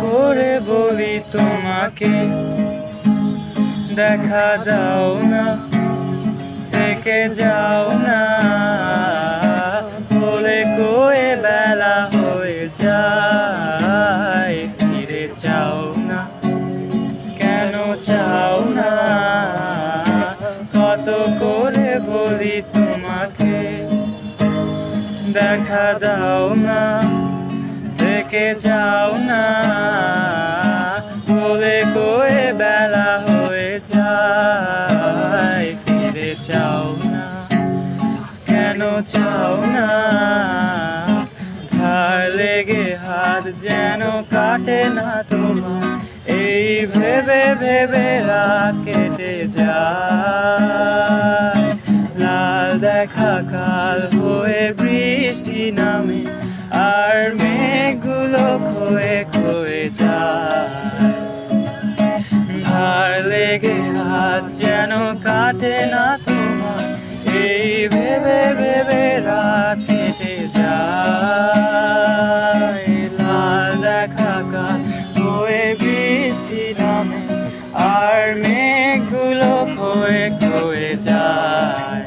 করে বলি তোমাকে, দেখা দাও না, থেকে যাও না, বলে কয়ে বেলা হয়ে যায়, ফিরে যাও না, কেন চাও না? কত করে বলি তোমাকে, দেখা দাও না, থেকে যাও না, বলে কয়ে বেলা হয়ে যায়, ফিরে যাও না, কেন চাও না? ধার লেগে হাত যেন কাটে না তোমার, এই ভেবে ভেবে রাত কেটে যায়। লাল দেখা কাল হয়ে বৃষ্টি নামে, আর মেঘগুলো ক্ষয়ে ক্ষয়ে যায়। ধার লেগে হাত যেন কাটে না তোমার, এই ভেবে ভেবে রাত কেটে যায়। লাল দেখা কাল হয়ে বৃষ্টি নামে, আর মেঘগুলো ক্ষয়ে ক্ষয়ে যায়।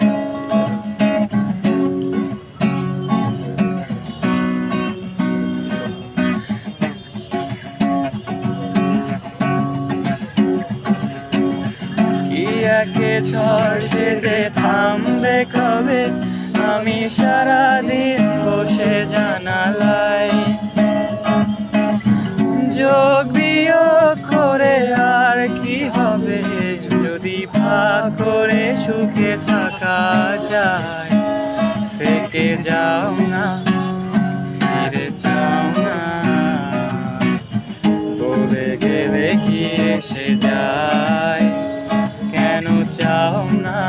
একে ঝড় সেজে থামবে কবে, আমি সারাদিন বসে জানালায় যোগ বিয়োগ করে আর কি হবে, যদি ভাগ করে সুখে থাকা যায়। থেকে যাও না, ফিরে যাও না, বলে গেলে কি এসে যায়, কেন চাও না?